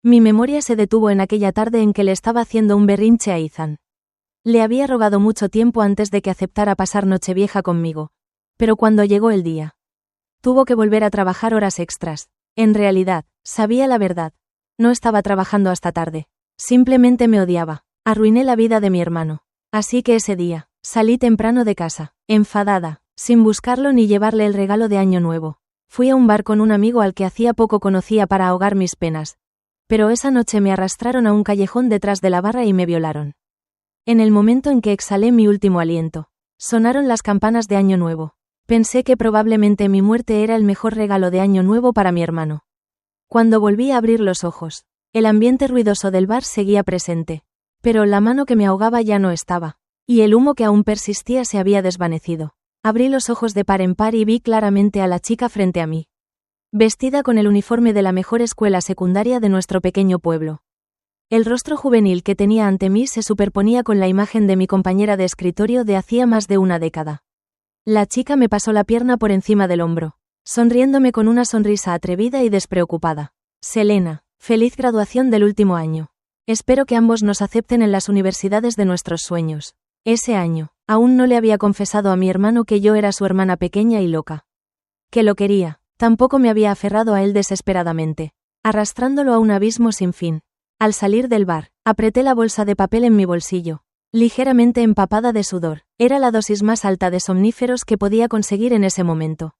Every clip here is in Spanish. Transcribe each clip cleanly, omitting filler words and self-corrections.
Mi memoria se detuvo en aquella tarde en que le estaba haciendo un berrinche a Ethan. Le había rogado mucho tiempo antes de que aceptara pasar Nochevieja conmigo. Pero cuando llegó el día, tuvo que volver a trabajar horas extras. En realidad, sabía la verdad. No estaba trabajando hasta tarde. Simplemente me odiaba. Arruiné la vida de mi hermano. Así que ese día, salí temprano de casa, enfadada, sin buscarlo ni llevarle el regalo de Año Nuevo. Fui a un bar con un amigo al que hacía poco conocía para ahogar mis penas. Pero esa noche me arrastraron a un callejón detrás de la barra y me violaron. En el momento en que exhalé mi último aliento, sonaron las campanas de Año Nuevo. Pensé que probablemente mi muerte era el mejor regalo de Año Nuevo para mi hermano. Cuando volví a abrir los ojos, el ambiente ruidoso del bar seguía presente. Pero la mano que me ahogaba ya no estaba, y el humo que aún persistía se había desvanecido. Abrí los ojos de par en par y vi claramente a la chica frente a mí. Vestida con el uniforme de la mejor escuela secundaria de nuestro pequeño pueblo. El rostro juvenil que tenía ante mí se superponía con la imagen de mi compañera de escritorio de hacía más de una década. La chica me pasó la pierna por encima del hombro, sonriéndome con una sonrisa atrevida y despreocupada. Selena, feliz graduación del último año. Espero que ambos nos acepten en las universidades de nuestros sueños. Ese año, aún no le había confesado a mi hermano que yo era su hermana pequeña y loca. Que lo quería, tampoco me había aferrado a él desesperadamente, arrastrándolo a un abismo sin fin. Al salir del bar, apreté la bolsa de papel en mi bolsillo, ligeramente empapada de sudor. Era la dosis más alta de somníferos que podía conseguir en ese momento.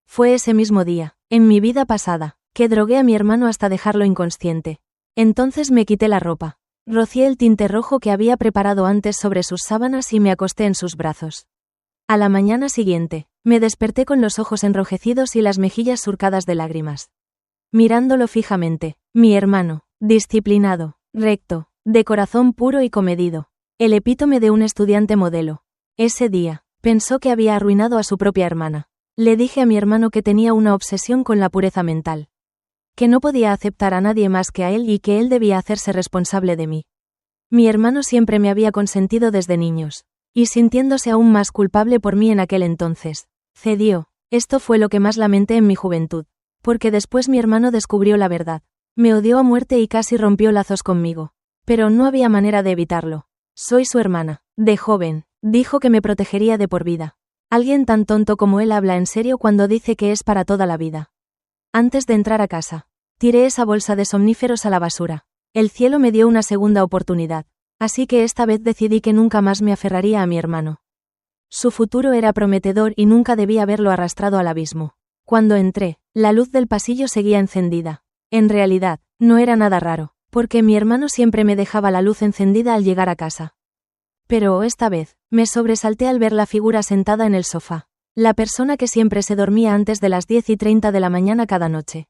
Fue ese mismo día, en mi vida pasada, que drogué a mi hermano hasta dejarlo inconsciente. Entonces me quité la ropa, rocié el tinte rojo que había preparado antes sobre sus sábanas y me acosté en sus brazos. A la mañana siguiente, me desperté con los ojos enrojecidos y las mejillas surcadas de lágrimas. Mirándolo fijamente, mi hermano, disciplinado, recto, de corazón puro y comedido, el epítome de un estudiante modelo. Ese día, pensó que había arruinado a su propia hermana. Le dije a mi hermano que tenía una obsesión con la pureza mental. Que no podía aceptar a nadie más que a él y que él debía hacerse responsable de mí. Mi hermano siempre me había consentido desde niños, y sintiéndose aún más culpable por mí en aquel entonces, cedió. Esto fue lo que más lamenté en mi juventud, porque después mi hermano descubrió la verdad. Me odió a muerte y casi rompió lazos conmigo. Pero no había manera de evitarlo. Soy su hermana. De joven, dijo que me protegería de por vida. Alguien tan tonto como él habla en serio cuando dice que es para toda la vida. Antes de entrar a casa, tiré esa bolsa de somníferos a la basura. El cielo me dio una segunda oportunidad, así que esta vez decidí que nunca más me aferraría a mi hermano. Su futuro era prometedor y nunca debía haberlo arrastrado al abismo. Cuando entré, la luz del pasillo seguía encendida. En realidad, no era nada raro, porque mi hermano siempre me dejaba la luz encendida al llegar a casa. Pero esta vez, me sobresalté al ver la figura sentada en el sofá. La persona que siempre se dormía antes de las 10:30 de la mañana cada noche.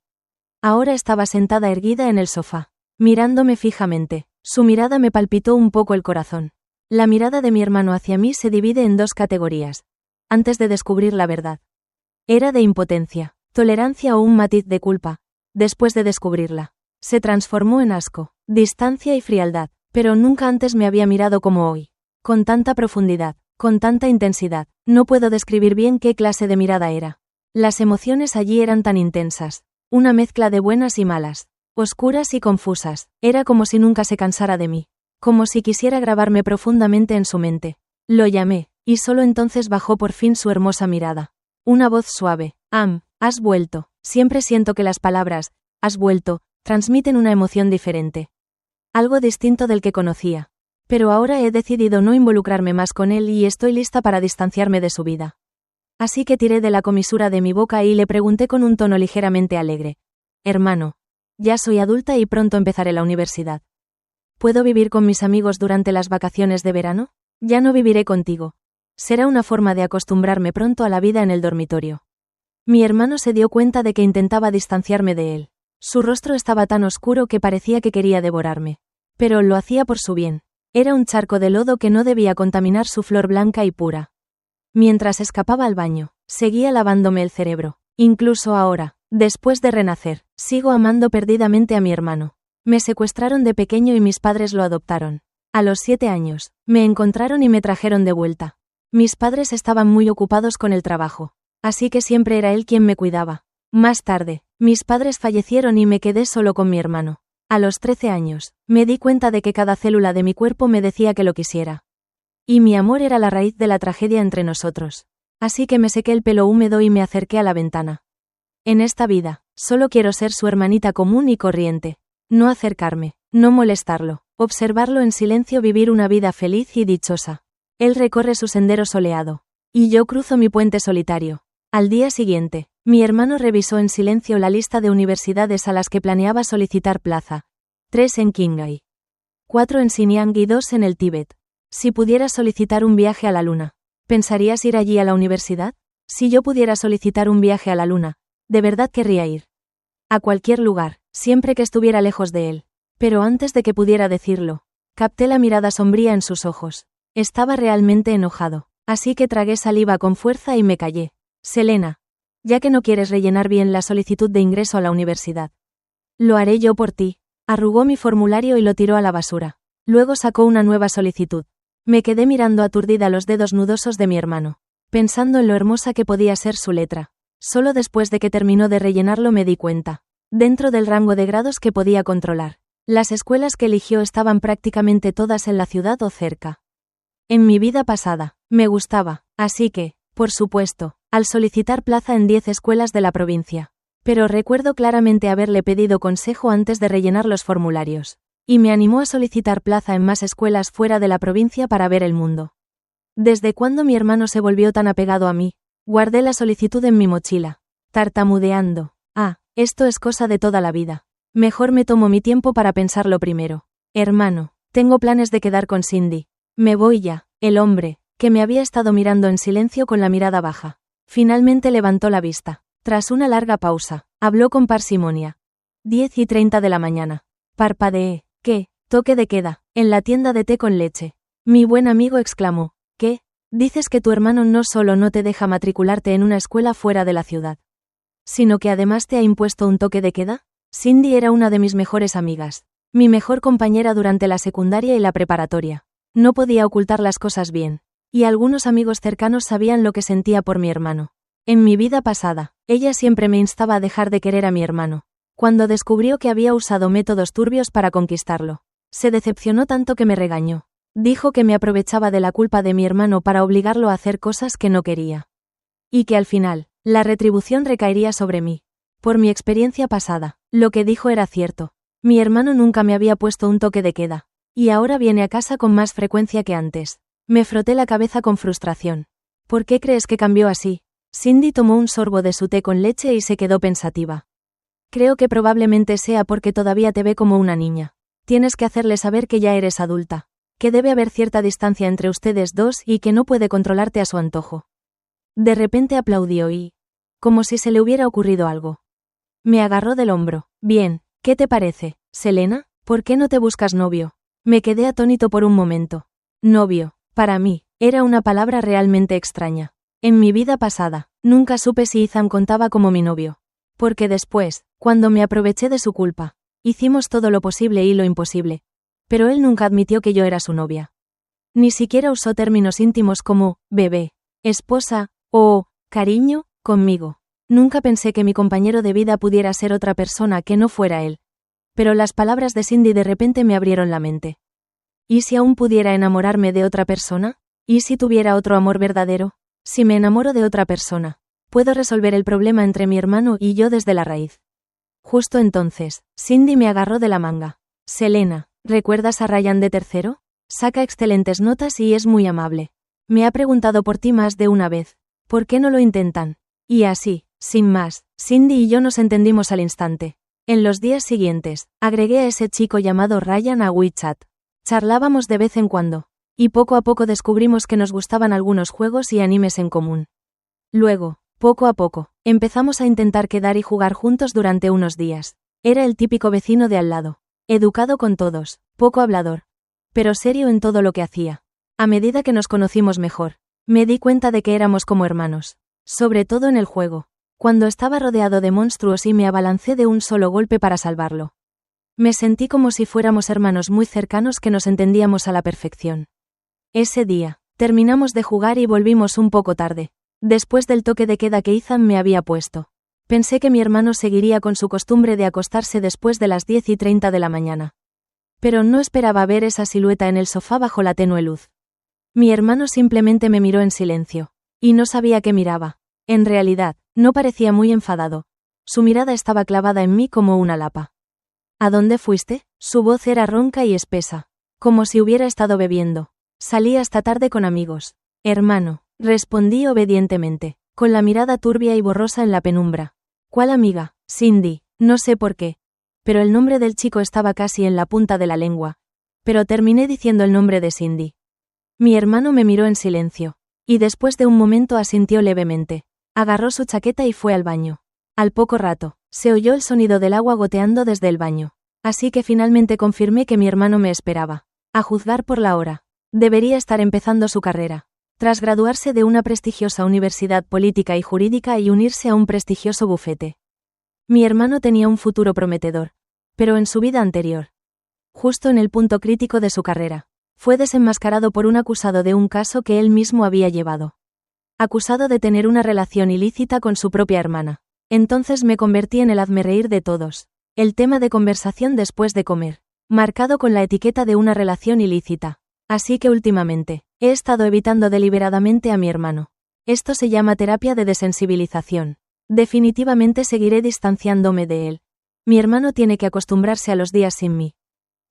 Ahora estaba sentada erguida en el sofá, mirándome fijamente. Su mirada me palpitó un poco el corazón. La mirada de mi hermano hacia mí se divide en dos categorías. Antes de descubrir la verdad. Era de impotencia, tolerancia o un matiz de culpa. Después de descubrirla, se transformó en asco, distancia y frialdad, pero nunca antes me había mirado como hoy. Con tanta profundidad, con tanta intensidad, no puedo describir bien qué clase de mirada era. Las emociones allí eran tan intensas, una mezcla de buenas y malas, oscuras y confusas. Era como si nunca se cansara de mí, como si quisiera grabarme profundamente en su mente. Lo llamé, y solo entonces bajó por fin su hermosa mirada. Una voz suave. Has vuelto. Siempre siento que las palabras, has vuelto, transmiten una emoción diferente. Algo distinto del que conocía. Pero ahora he decidido no involucrarme más con él y estoy lista para distanciarme de su vida. Así que tiré de la comisura de mi boca y le pregunté con un tono ligeramente alegre. Hermano, ya soy adulta y pronto empezaré la universidad. ¿Puedo vivir con mis amigos durante las vacaciones de verano? Ya no viviré contigo. Será una forma de acostumbrarme pronto a la vida en el dormitorio. Mi hermano se dio cuenta de que intentaba distanciarme de él. Su rostro estaba tan oscuro que parecía que quería devorarme. Pero lo hacía por su bien. Era un charco de lodo que no debía contaminar su flor blanca y pura. Mientras escapaba al baño, seguía lavándome el cerebro. Incluso ahora, después de renacer, sigo amando perdidamente a mi hermano. Me secuestraron de pequeño y mis padres lo adoptaron. A los 7 años, me encontraron y me trajeron de vuelta. Mis padres estaban muy ocupados con el trabajo. Así que siempre era él quien me cuidaba. Más tarde, mis padres fallecieron y me quedé solo con mi hermano. A los 13 años, me di cuenta de que cada célula de mi cuerpo me decía que lo quisiera. Y mi amor era la raíz de la tragedia entre nosotros. Así que me sequé el pelo húmedo y me acerqué a la ventana. En esta vida, solo quiero ser su hermanita común y corriente. No acercarme, no molestarlo, observarlo en silencio, vivir una vida feliz y dichosa. Él recorre su sendero soleado. Y yo cruzo mi puente solitario. Al día siguiente, mi hermano revisó en silencio la lista de universidades a las que planeaba solicitar plaza. 3 en Qinghai, 4 en Xinjiang y 2 en el Tíbet. Si pudieras solicitar un viaje a la luna, ¿pensarías ir allí a la universidad? Si yo pudiera solicitar un viaje a la luna, de verdad querría ir. A cualquier lugar, siempre que estuviera lejos de él. Pero antes de que pudiera decirlo, capté la mirada sombría en sus ojos. Estaba realmente enojado, así que tragué saliva con fuerza y me callé. Selena, ya que no quieres rellenar bien la solicitud de ingreso a la universidad. Lo haré yo por ti. Arrugó mi formulario y lo tiró a la basura. Luego sacó una nueva solicitud. Me quedé mirando aturdida los dedos nudosos de mi hermano, pensando en lo hermosa que podía ser su letra. Solo después de que terminó de rellenarlo me di cuenta, dentro del rango de grados que podía controlar. Las escuelas que eligió estaban prácticamente todas en la ciudad o cerca. En mi vida pasada, me gustaba, así que, por supuesto, al solicitar plaza en 10 escuelas de la provincia. Pero recuerdo claramente haberle pedido consejo antes de rellenar los formularios. Y me animó a solicitar plaza en más escuelas fuera de la provincia para ver el mundo. ¿Desde cuándo mi hermano se volvió tan apegado a mí? Guardé la solicitud en mi mochila, tartamudeando. Esto es cosa de toda la vida. Mejor me tomo mi tiempo para pensarlo primero. Hermano, tengo planes de quedar con Cindy. Me voy ya. El hombre, que me había estado mirando en silencio con la mirada baja, finalmente levantó la vista. Tras una larga pausa, habló con parsimonia. 10:30 de la mañana. Parpadeé. ¿Qué? Toque de queda, en la tienda de té con leche. Mi buen amigo exclamó. ¿Qué? Dices que tu hermano no solo no te deja matricularte en una escuela fuera de la ciudad, sino que además te ha impuesto un toque de queda. Cindy era una de mis mejores amigas, mi mejor compañera durante la secundaria y la preparatoria. No podía ocultar las cosas bien, y algunos amigos cercanos sabían lo que sentía por mi hermano. En mi vida pasada, ella siempre me instaba a dejar de querer a mi hermano. Cuando descubrió que había usado métodos turbios para conquistarlo, se decepcionó tanto que me regañó. Dijo que me aprovechaba de la culpa de mi hermano para obligarlo a hacer cosas que no quería. Y que al final, la retribución recaería sobre mí. Por mi experiencia pasada, lo que dijo era cierto. Mi hermano nunca me había puesto un toque de queda. Y ahora viene a casa con más frecuencia que antes. Me froté la cabeza con frustración. ¿Por qué crees que cambió así? Cindy tomó un sorbo de su té con leche y se quedó pensativa. Creo que probablemente sea porque todavía te ve como una niña. Tienes que hacerle saber que ya eres adulta. Que debe haber cierta distancia entre ustedes dos y que no puede controlarte a su antojo. De repente aplaudió y, como si se le hubiera ocurrido algo, me agarró del hombro. Bien, ¿qué te parece, Selena? ¿Por qué no te buscas novio? Me quedé atónito por un momento. Novio, para mí, era una palabra realmente extraña. En mi vida pasada, nunca supe si Ethan contaba como mi novio. Porque después, cuando me aproveché de su culpa, hicimos todo lo posible y lo imposible. Pero él nunca admitió que yo era su novia. Ni siquiera usó términos íntimos como bebé, esposa o cariño conmigo. Nunca pensé que mi compañero de vida pudiera ser otra persona que no fuera él. Pero las palabras de Cindy de repente me abrieron la mente. ¿Y si aún pudiera enamorarme de otra persona? ¿Y si tuviera otro amor verdadero? Si me enamoro de otra persona, puedo resolver el problema entre mi hermano y yo desde la raíz. Justo entonces, Cindy me agarró de la manga. Selena, ¿recuerdas a Ryan de tercero? Saca excelentes notas y es muy amable. Me ha preguntado por ti más de una vez. ¿Por qué no lo intentan? Y así, sin más, Cindy y yo nos entendimos al instante. En los días siguientes, agregué a ese chico llamado Ryan a WeChat. Charlábamos de vez en cuando. Y poco a poco descubrimos que nos gustaban algunos juegos y animes en común. Luego, poco a poco, empezamos a intentar quedar y jugar juntos durante unos días. Era el típico vecino de al lado. Educado con todos, poco hablador, pero serio en todo lo que hacía. A medida que nos conocimos mejor, me di cuenta de que éramos como hermanos. Sobre todo en el juego, cuando estaba rodeado de monstruos y me abalancé de un solo golpe para salvarlo. Me sentí como si fuéramos hermanos muy cercanos que nos entendíamos a la perfección. Ese día, terminamos de jugar y volvimos un poco tarde, después del toque de queda que Ethan me había puesto. Pensé que mi hermano seguiría con su costumbre de acostarse después de las 10:30 de la mañana. Pero no esperaba ver esa silueta en el sofá bajo la tenue luz. Mi hermano simplemente me miró en silencio. Y no sabía qué miraba. En realidad, no parecía muy enfadado. Su mirada estaba clavada en mí como una lapa. ¿A dónde fuiste? Su voz era ronca y espesa. Como si hubiera estado bebiendo. Salí hasta tarde con amigos. Hermano, respondí obedientemente, con la mirada turbia y borrosa en la penumbra. ¿Cuál amiga? Cindy, no sé por qué. Pero el nombre del chico estaba casi en la punta de la lengua. Pero terminé diciendo el nombre de Cindy. Mi hermano me miró en silencio. Y después de un momento asintió levemente. Agarró su chaqueta y fue al baño. Al poco rato, se oyó el sonido del agua goteando desde el baño. Así que finalmente confirmé que mi hermano me esperaba. A juzgar por la hora. Debería estar empezando su carrera. Tras graduarse de una prestigiosa universidad política y jurídica y unirse a un prestigioso bufete. Mi hermano tenía un futuro prometedor. Pero en su vida anterior. Justo en el punto crítico de su carrera. Fue desenmascarado por un acusado de un caso que él mismo había llevado. Acusado de tener una relación ilícita con su propia hermana. Entonces me convertí en el hazmerreír de todos. El tema de conversación después de comer. Marcado con la etiqueta de una relación ilícita. Así que últimamente, he estado evitando deliberadamente a mi hermano. Esto se llama terapia de desensibilización. Definitivamente seguiré distanciándome de él. Mi hermano tiene que acostumbrarse a los días sin mí.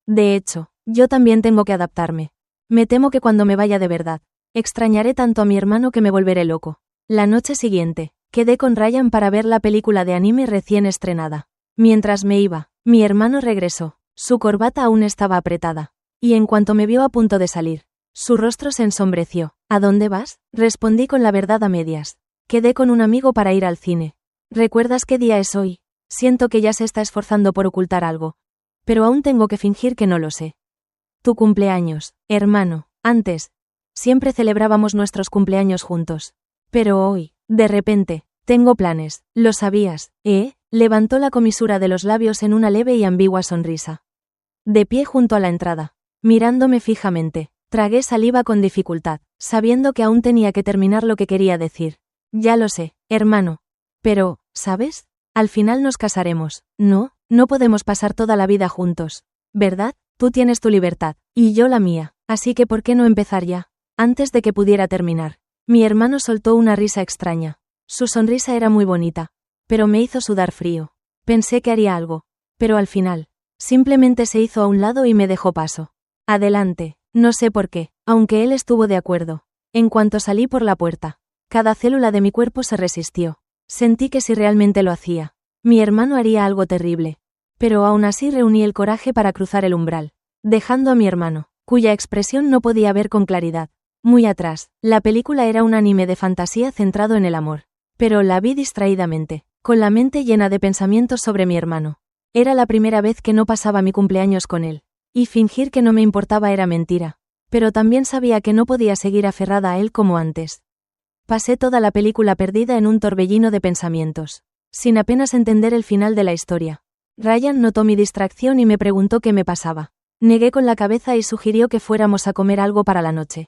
De hecho, yo también tengo que adaptarme. Me temo que cuando me vaya de verdad, extrañaré tanto a mi hermano que me volveré loco. La noche siguiente, quedé con Ryan para ver la película de anime recién estrenada. Mientras me iba, mi hermano regresó. Su corbata aún estaba apretada. Y en cuanto me vio a punto de salir, su rostro se ensombreció. ¿A dónde vas? Respondí con la verdad a medias. Quedé con un amigo para ir al cine. ¿Recuerdas qué día es hoy? Siento que ya se está esforzando por ocultar algo. Pero aún tengo que fingir que no lo sé. Tu cumpleaños, hermano. Antes, siempre celebrábamos nuestros cumpleaños juntos. Pero hoy, de repente, tengo planes. ¿Lo sabías, Levantó la comisura de los labios en una leve y ambigua sonrisa. De pie junto a la entrada, mirándome fijamente, tragué saliva con dificultad, sabiendo que aún tenía que terminar lo que quería decir. Ya lo sé, hermano. Pero, ¿sabes? Al final nos casaremos. No podemos pasar toda la vida juntos. ¿Verdad? Tú tienes tu libertad, y yo la mía. Así que ¿por qué no empezar ya? Antes de que pudiera terminar. Mi hermano soltó una risa extraña. Su sonrisa era muy bonita. Pero me hizo sudar frío. Pensé que haría algo. Pero al final, simplemente se hizo a un lado y me dejó paso. Adelante. No sé por qué, aunque él estuvo de acuerdo. En cuanto salí por la puerta, cada célula de mi cuerpo se resistió. Sentí que si realmente lo hacía, mi hermano haría algo terrible. Pero aún así reuní el coraje para cruzar el umbral, dejando a mi hermano, cuya expresión no podía ver con claridad. Muy atrás, la película era un anime de fantasía centrado en el amor. Pero la vi distraídamente, con la mente llena de pensamientos sobre mi hermano. Era la primera vez que no pasaba mi cumpleaños con él. Y fingir que no me importaba era mentira. Pero también sabía que no podía seguir aferrada a él como antes. Pasé toda la película perdida en un torbellino de pensamientos, sin apenas entender el final de la historia. Ryan notó mi distracción y me preguntó qué me pasaba. Negué con la cabeza y sugirió que fuéramos a comer algo para la noche.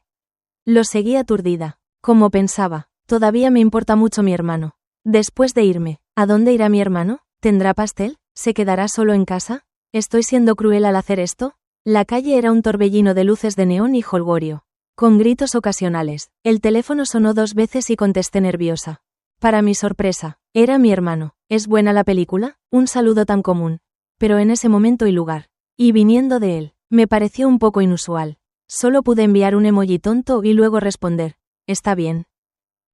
Lo seguí aturdida. Como pensaba, todavía me importa mucho mi hermano. Después de irme, ¿a dónde irá mi hermano? ¿Tendrá pastel? ¿Se quedará solo en casa? ¿Estoy siendo cruel al hacer esto? La calle era un torbellino de luces de neón y jolgorio. Con gritos ocasionales, el teléfono sonó 2 veces y contesté nerviosa. Para mi sorpresa, era mi hermano. ¿Es buena la película? Un saludo tan común. Pero en ese momento y lugar, y viniendo de él, me pareció un poco inusual. Solo pude enviar un emoji tonto y luego responder, está bien.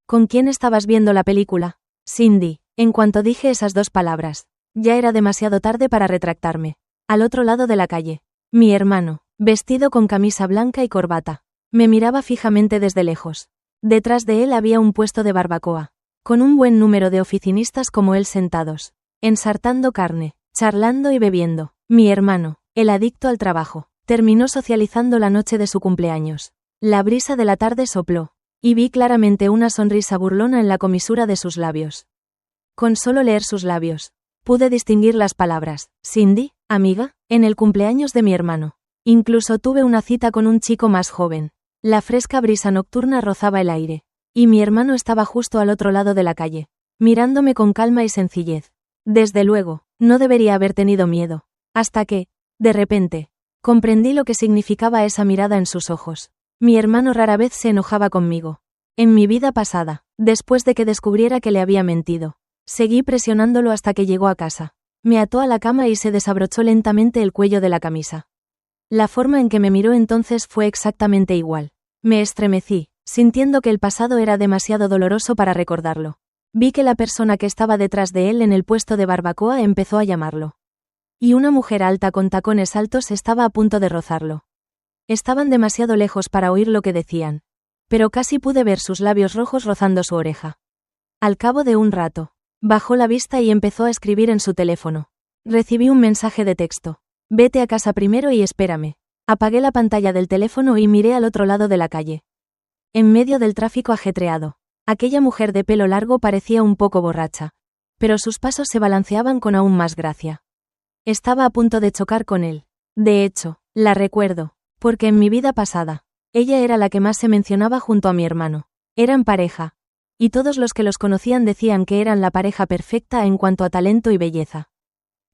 ¿Con quién estabas viendo la película? Cindy. En cuanto dije esas 2 palabras, ya era demasiado tarde para retractarme. Al otro lado de la calle, mi hermano, vestido con camisa blanca y corbata, me miraba fijamente desde lejos. Detrás de él había un puesto de barbacoa, con un buen número de oficinistas como él sentados, ensartando carne, charlando y bebiendo. Mi hermano, el adicto al trabajo, terminó socializando la noche de su cumpleaños. La brisa de la tarde sopló, y vi claramente una sonrisa burlona en la comisura de sus labios. Con solo leer sus labios, pude distinguir las palabras, Cindy, amiga, en el cumpleaños de mi hermano. Incluso tuve una cita con un chico más joven. La fresca brisa nocturna rozaba el aire, y mi hermano estaba justo al otro lado de la calle. mirándome con calma y sencillez. Desde luego, no debería haber tenido miedo. Hasta que, de repente, comprendí lo que significaba esa mirada en sus ojos. Mi hermano rara vez se enojaba conmigo. En mi vida pasada, después de que descubriera que le había mentido, seguí presionándolo hasta que llegó a casa. Me ató a la cama y se desabrochó lentamente el cuello de la camisa. La forma en que me miró entonces fue exactamente igual. Me estremecí, sintiendo que el pasado era demasiado doloroso para recordarlo. Vi que la persona que estaba detrás de él en el puesto de barbacoa empezó a llamarlo. Y una mujer alta con tacones altos estaba a punto de rozarlo. Estaban demasiado lejos para oír lo que decían, pero casi pude ver sus labios rojos rozando su oreja. Al cabo de un rato, bajó la vista y empezó a escribir en su teléfono. Recibí un mensaje de texto. Vete a casa primero y espérame. Apagué la pantalla del teléfono y miré al otro lado de la calle. En medio del tráfico ajetreado, aquella mujer de pelo largo parecía un poco borracha, pero sus pasos se balanceaban con aún más gracia. Estaba a punto de chocar con él. De hecho, la recuerdo, porque en mi vida pasada, ella era la que más se mencionaba junto a mi hermano. Eran pareja, y todos los que los conocían decían que eran la pareja perfecta en cuanto a talento y belleza.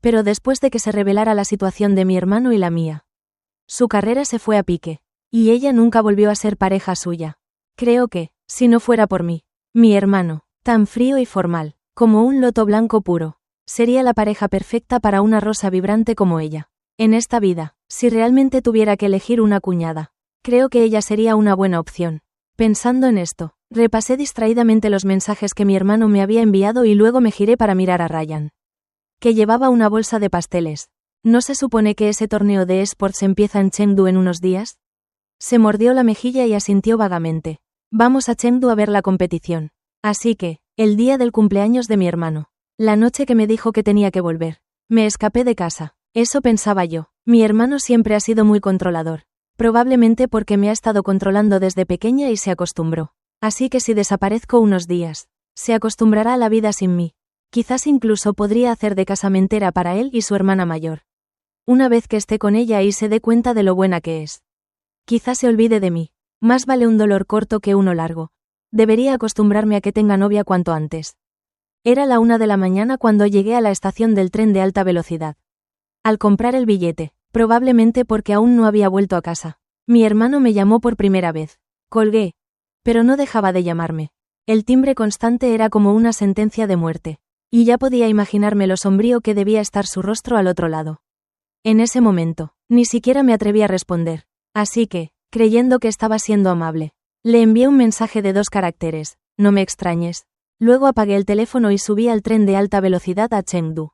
Pero después de que se revelara la situación de mi hermano y la mía, su carrera se fue a pique, y ella nunca volvió a ser pareja suya. Creo que, si no fuera por mí, mi hermano, tan frío y formal, como un loto blanco puro, sería la pareja perfecta para una rosa vibrante como ella. En esta vida, si realmente tuviera que elegir una cuñada, creo que ella sería una buena opción. Pensando en esto, repasé distraídamente los mensajes que mi hermano me había enviado y luego me giré para mirar a Ryan, que llevaba una bolsa de pasteles. ¿No se supone que ese torneo de esports empieza en Chengdu en unos días? Se mordió la mejilla y asintió vagamente. Vamos a Chengdu a ver la competición. Así que, el día del cumpleaños de mi hermano, la noche que me dijo que tenía que volver, me escapé de casa. Eso pensaba yo. Mi hermano siempre ha sido muy controlador. Probablemente porque me ha estado controlando desde pequeña y se acostumbró. Así que si desaparezco unos días, se acostumbrará a la vida sin mí. Quizás incluso podría hacer de casamentera para él y su hermana mayor. Una vez que esté con ella y se dé cuenta de lo buena que es. Quizás se olvide de mí. Más vale un dolor corto que uno largo. Debería acostumbrarme a que tenga novia cuanto antes. Era la 1 de la mañana cuando llegué a la estación del tren de alta velocidad. Al comprar el billete, probablemente porque aún no había vuelto a casa, mi hermano me llamó por primera vez. Colgué. Pero no dejaba de llamarme. El timbre constante era como una sentencia de muerte. Y ya podía imaginarme lo sombrío que debía estar su rostro al otro lado. En ese momento, ni siquiera me atreví a responder. Así que, creyendo que estaba siendo amable, le envié un mensaje de 2 caracteres, no me extrañes. Luego apagué el teléfono y subí al tren de alta velocidad a Chengdu.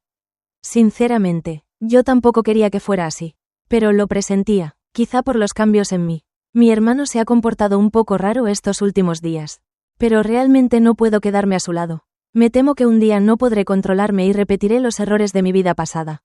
Sinceramente, yo tampoco quería que fuera así. Pero lo presentía, quizá por los cambios en mí. Mi hermano se ha comportado un poco raro estos últimos días. Pero realmente no puedo quedarme a su lado. Me temo que un día no podré controlarme y repetiré los errores de mi vida pasada.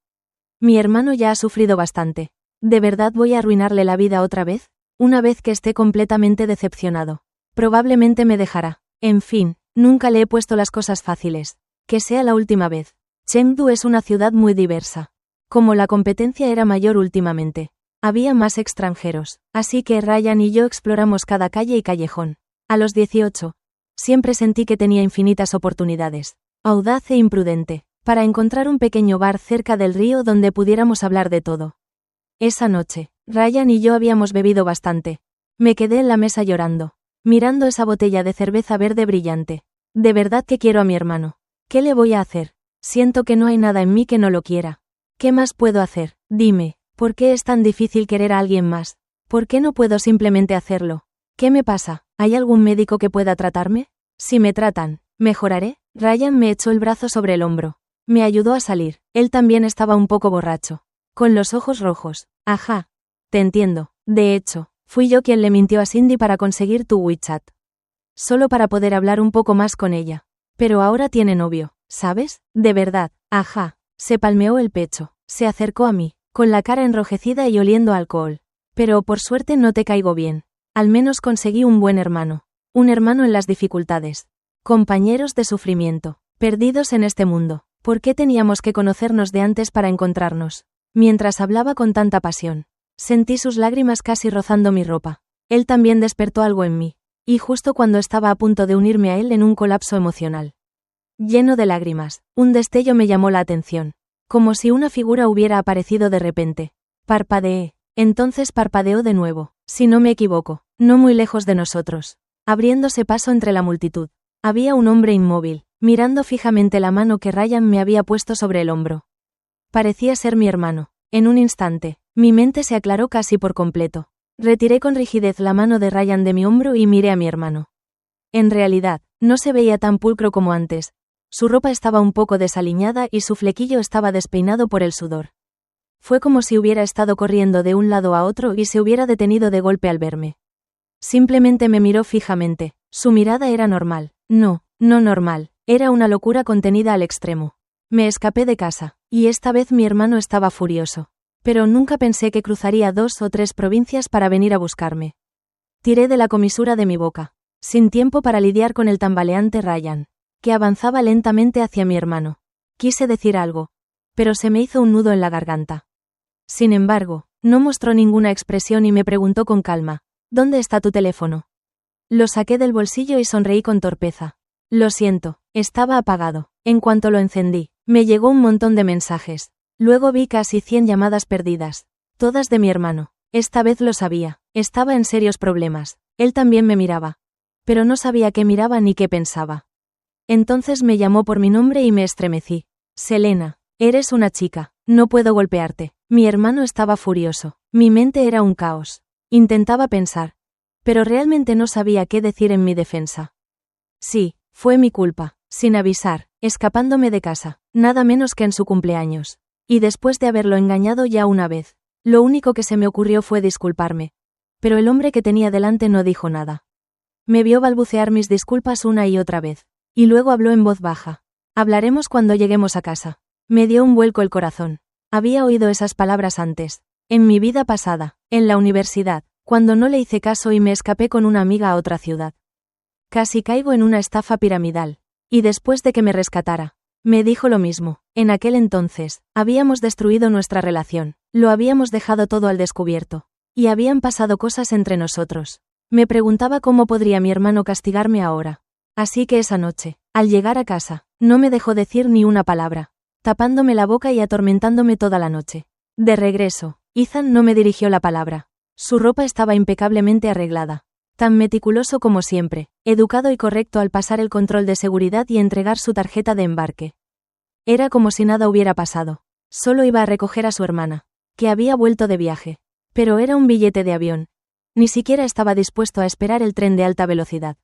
Mi hermano ya ha sufrido bastante. ¿De verdad voy a arruinarle la vida otra vez? Una vez que esté completamente decepcionado. Probablemente me dejará. En fin, nunca le he puesto las cosas fáciles. Que sea la última vez. Chengdu es una ciudad muy diversa. Como la competencia era mayor últimamente, había más extranjeros, así que Ryan y yo exploramos cada calle y callejón. A los 18, siempre sentí que tenía infinitas oportunidades, audaz e imprudente, para encontrar un pequeño bar cerca del río donde pudiéramos hablar de todo. Esa noche, Ryan y yo habíamos bebido bastante. Me quedé en la mesa llorando, mirando esa botella de cerveza verde brillante. De verdad que quiero a mi hermano. ¿Qué le voy a hacer? Siento que no hay nada en mí que no lo quiera. ¿Qué más puedo hacer? Dime, ¿por qué es tan difícil querer a alguien más? ¿Por qué no puedo simplemente hacerlo? ¿Qué me pasa? ¿Hay algún médico que pueda tratarme? Si me tratan, ¿mejoraré? Ryan me echó el brazo sobre el hombro. Me ayudó a salir. Él también estaba un poco borracho. Con los ojos rojos. Ajá. Te entiendo. De hecho, fui yo quien le mintió a Cindy para conseguir tu WeChat. Solo para poder hablar un poco más con ella. Pero ahora tiene novio, ¿sabes? De verdad. Ajá. Se palmeó el pecho. Se acercó a mí, con la cara enrojecida y oliendo a alcohol. Pero por suerte no te caigo bien. Al menos conseguí un buen hermano. Un hermano en las dificultades. Compañeros de sufrimiento. Perdidos en este mundo. ¿Por qué teníamos que conocernos de antes para encontrarnos? Mientras hablaba con tanta pasión, sentí sus lágrimas casi rozando mi ropa. Él también despertó algo en mí. Y justo cuando estaba a punto de unirme a él en un colapso emocional. lleno de lágrimas. Un destello me llamó la atención. Como si una figura hubiera aparecido de repente. Parpadeé. Entonces parpadeó de nuevo. Si no me equivoco, no muy lejos de nosotros. Abriéndose paso entre la multitud. Había un hombre inmóvil, mirando fijamente la mano que Ryan me había puesto sobre el hombro. Parecía ser mi hermano. En un instante, mi mente se aclaró casi por completo. Retiré con rigidez la mano de Ryan de mi hombro y miré a mi hermano. En realidad, no se veía tan pulcro como antes. Su ropa estaba un poco desaliñada y su flequillo estaba despeinado por el sudor. Fue como si hubiera estado corriendo de un lado a otro y se hubiera detenido de golpe al verme. Simplemente me miró fijamente. Su mirada era normal. No normal. Era una locura contenida al extremo. Me escapé de casa, y esta vez mi hermano estaba furioso. Pero nunca pensé que cruzaría 2 o 3 provincias para venir a buscarme. Tiré de la comisura de mi boca, sin tiempo para lidiar con el tambaleante Ryan, que avanzaba lentamente hacia mi hermano. Quise decir algo, pero se me hizo un nudo en la garganta. Sin embargo, no mostró ninguna expresión y me preguntó con calma, ¿dónde está tu teléfono? Lo saqué del bolsillo y sonreí con torpeza. Lo siento, estaba apagado. En cuanto lo encendí, me llegó un montón de mensajes. Luego vi casi 100 llamadas perdidas. Todas de mi hermano. Esta vez lo sabía. Estaba en serios problemas. Él también me miraba. Pero no sabía qué miraba ni qué pensaba. Entonces me llamó por mi nombre y me estremecí. Selena, eres una chica. No puedo golpearte. Mi hermano estaba furioso. Mi mente era un caos. Intentaba pensar. Pero realmente no sabía qué decir en mi defensa. Sí, fue mi culpa. Sin avisar, escapándome de casa, nada menos que en su cumpleaños. Y después de haberlo engañado ya una vez, lo único que se me ocurrió fue disculparme. Pero el hombre que tenía delante no dijo nada. Me vio balbucear mis disculpas una y otra vez. Y luego habló en voz baja. Hablaremos cuando lleguemos a casa. Me dio un vuelco el corazón. Había oído esas palabras antes. En mi vida pasada, en la universidad, cuando no le hice caso y me escapé con una amiga a otra ciudad. Casi caigo en una estafa piramidal. Y después de que me rescatara, me dijo lo mismo. En aquel entonces, habíamos destruido nuestra relación, lo habíamos dejado todo al descubierto. Y habían pasado cosas entre nosotros. Me preguntaba cómo podría mi hermano castigarme ahora. Así que esa noche, al llegar a casa, no me dejó decir ni una palabra, tapándome la boca y atormentándome toda la noche. De regreso, Ethan no me dirigió la palabra. Su ropa estaba impecablemente arreglada. Tan meticuloso como siempre, educado y correcto al pasar el control de seguridad y entregar su tarjeta de embarque. Era como si nada hubiera pasado. Solo iba a recoger a su hermana, que había vuelto de viaje. Pero era un billete de avión. Ni siquiera estaba dispuesto a esperar el tren de alta velocidad.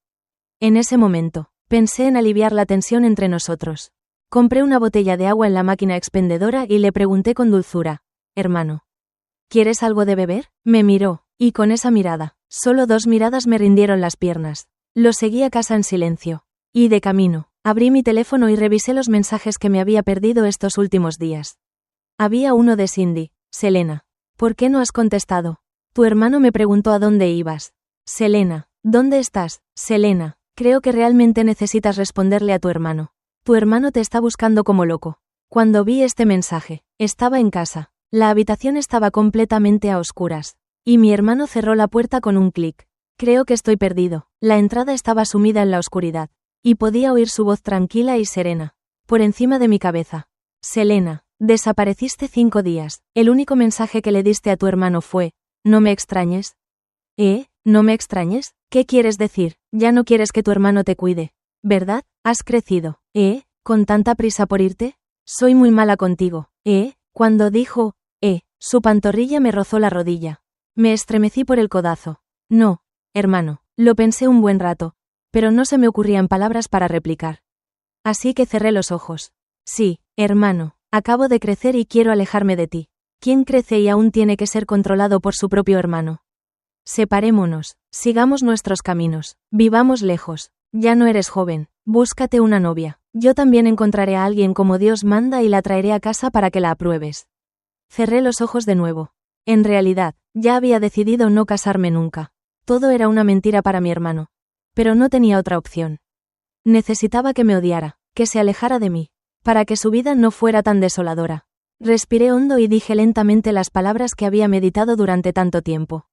En ese momento, pensé en aliviar la tensión entre nosotros. Compré una botella de agua en la máquina expendedora y le pregunté con dulzura, hermano, ¿quieres algo de beber? Me miró, y con esa mirada, solo 2 miradas me rindieron las piernas. Lo seguí a casa en silencio. Y de camino, abrí mi teléfono y revisé los mensajes que me había perdido estos últimos días. Había uno de Cindy. Selena, ¿por qué no has contestado? Tu hermano me preguntó a dónde ibas. Selena, ¿dónde estás? Selena, creo que realmente necesitas responderle a tu hermano. Tu hermano te está buscando como loco. Cuando vi este mensaje, estaba en casa. La habitación estaba completamente a oscuras. Y mi hermano cerró la puerta con un clic. Creo que estoy perdido. La entrada estaba sumida en la oscuridad. Y podía oír su voz tranquila y serena. Por encima de mi cabeza. Selena, desapareciste 5 días. El único mensaje que le diste a tu hermano fue, no me extrañes. ¿No me extrañes? ¿Qué quieres decir? Ya no quieres que tu hermano te cuide, ¿verdad? Has crecido. ¿Con tanta prisa por irte? Soy muy mala contigo. Cuando dijo, su pantorrilla me rozó la rodilla. Me estremecí por el codazo. No, hermano, lo pensé un buen rato, pero no se me ocurrían palabras para replicar. Así que cerré los ojos. Sí, hermano, acabo de crecer y quiero alejarme de ti. ¿Quién crece y aún tiene que ser controlado por su propio hermano? Separémonos, sigamos nuestros caminos, vivamos lejos. Ya no eres joven, búscate una novia. Yo también encontraré a alguien como Dios manda y la traeré a casa para que la apruebes. Cerré los ojos de nuevo. En realidad, ya había decidido no casarme nunca. Todo era una mentira para mi hermano. Pero no tenía otra opción. Necesitaba que me odiara, que se alejara de mí, para que su vida no fuera tan desoladora. Respiré hondo y dije lentamente las palabras que había meditado durante tanto tiempo.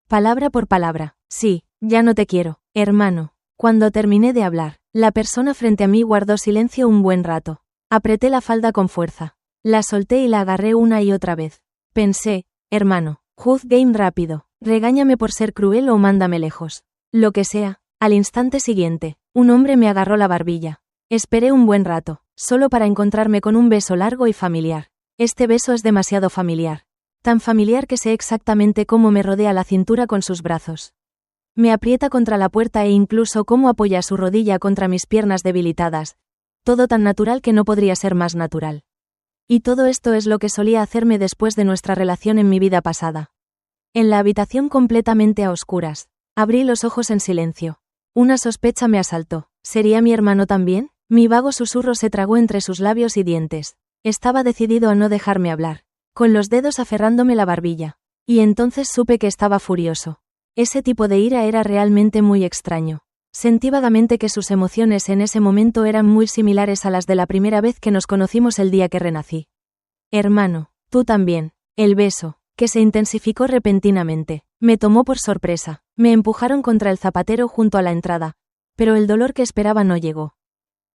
Palabra por palabra, sí, ya no te quiero, hermano. Cuando terminé de hablar, La persona frente a mí guardó silencio un buen rato. Apreté la falda con fuerza. La solté y la agarré una y otra vez. Pensé, hermano, juzgue rápido, regáñame por ser cruel o mándame lejos. Lo que sea. Al instante siguiente, un hombre me agarró la barbilla. Esperé un buen rato, solo para encontrarme con un beso largo y familiar. Este beso es demasiado familiar. Tan familiar que sé exactamente cómo me rodea la cintura con sus brazos. Me aprieta contra la puerta e incluso cómo apoya su rodilla contra mis piernas debilitadas. Todo tan natural que no podría ser más natural. Y todo esto es lo que solía hacerme después de nuestra relación en mi vida pasada. En la habitación completamente a oscuras, abrí los ojos en silencio. Una sospecha me asaltó. ¿Sería mi hermano también? Mi vago susurro se tragó entre sus labios y dientes. Estaba decidido a no dejarme hablar, con los dedos aferrándome la barbilla. Y entonces supe que estaba furioso. Ese tipo de ira era realmente muy extraño. Sentí vagamente que sus emociones en ese momento eran muy similares a las de la primera vez que nos conocimos el día que renací. Hermano, tú también. El beso, que se intensificó repentinamente, me tomó por sorpresa. Me empujaron contra el zapatero junto a la entrada, pero el dolor que esperaba no llegó.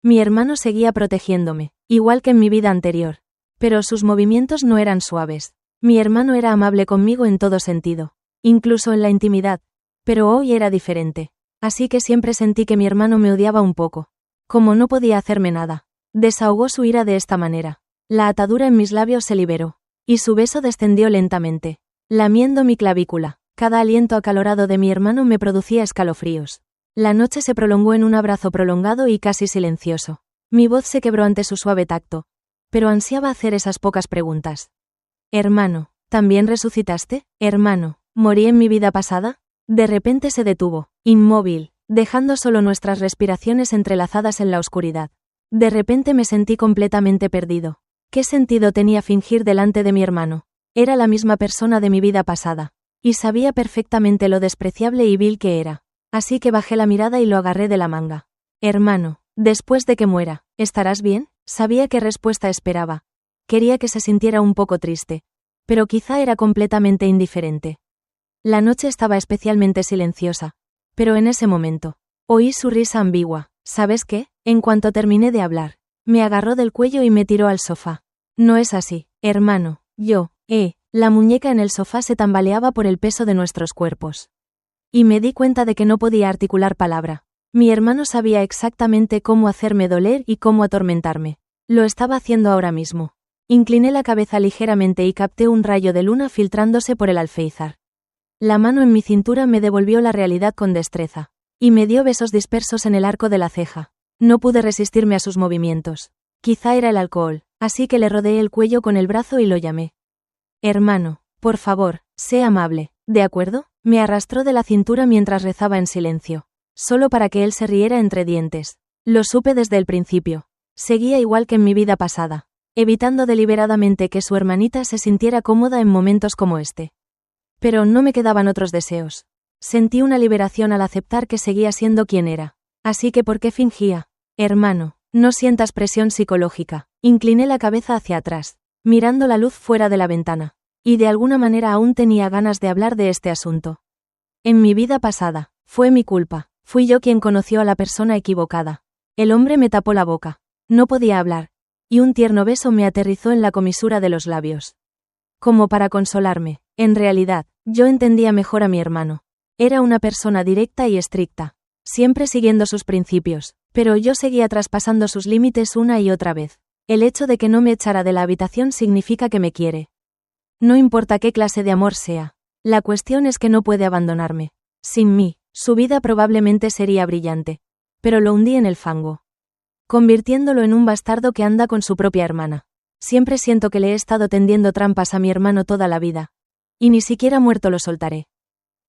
Mi hermano seguía protegiéndome, igual que en mi vida anterior, pero sus movimientos no eran suaves. Mi hermano era amable conmigo en todo sentido, incluso en la intimidad, pero hoy era diferente. Así que siempre sentí que mi hermano me odiaba un poco. Como no podía hacerme nada, desahogó su ira de esta manera. La atadura en mis labios se liberó, y su beso descendió lentamente, lamiendo mi clavícula. Cada aliento acalorado de mi hermano me producía escalofríos. La noche se prolongó en un abrazo prolongado y casi silencioso. Mi voz se quebró ante su suave tacto, pero ansiaba hacer esas pocas preguntas. Hermano, ¿también resucitaste? Hermano, ¿morí en mi vida pasada? De repente se detuvo, inmóvil, dejando solo nuestras respiraciones entrelazadas en la oscuridad. De repente me sentí completamente perdido. ¿Qué sentido tenía fingir delante de mi hermano? Era la misma persona de mi vida pasada. Y sabía perfectamente lo despreciable y vil que era. Así que bajé la mirada y lo agarré de la manga. Hermano, después de que muera, ¿estarás bien? Sabía qué respuesta esperaba. Quería que se sintiera un poco triste. Pero quizá era completamente indiferente. La noche estaba especialmente silenciosa. Pero en ese momento, oí su risa ambigua. ¿Sabes qué? En cuanto terminé de hablar, me agarró del cuello y me tiró al sofá. No es así, hermano, La muñeca en el sofá se tambaleaba por el peso de nuestros cuerpos. Y me di cuenta de que no podía articular palabra. Mi hermano sabía exactamente cómo hacerme doler y cómo atormentarme. Lo estaba haciendo ahora mismo. Incliné la cabeza ligeramente y capté un rayo de luna filtrándose por el alféizar. La mano en mi cintura me devolvió la realidad con destreza. Y me dio besos dispersos en el arco de la ceja. No pude resistirme a sus movimientos. Quizá era el alcohol, así que le rodeé el cuello con el brazo y lo llamé. Hermano, por favor, sé amable, ¿de acuerdo? Me arrastró de la cintura mientras rezaba en silencio, solo para que él se riera entre dientes. Lo supe desde el principio. Seguía igual que en mi vida pasada, evitando deliberadamente que su hermanita se sintiera cómoda en momentos como este. Pero no me quedaban otros deseos. Sentí una liberación al aceptar que seguía siendo quien era. Así que ¿por qué fingía? Hermano, no sientas presión psicológica. Incliné la cabeza hacia atrás, mirando la luz fuera de la ventana. Y de alguna manera aún tenía ganas de hablar de este asunto. En mi vida pasada, fue mi culpa. Fui yo quien conoció a la persona equivocada. El hombre me tapó la boca. No podía hablar. Y un tierno beso me aterrizó en la comisura de los labios. Como para consolarme. En realidad, yo entendía mejor a mi hermano. Era una persona directa y estricta, siempre siguiendo sus principios, pero yo seguía traspasando sus límites una y otra vez. El hecho de que no me echara de la habitación significa que me quiere. No importa qué clase de amor sea. La cuestión es que no puede abandonarme. Sin mí, su vida probablemente sería brillante. Pero lo hundí en el fango, convirtiéndolo en un bastardo que anda con su propia hermana. Siempre siento que le he estado tendiendo trampas a mi hermano toda la vida. Y ni siquiera muerto lo soltaré.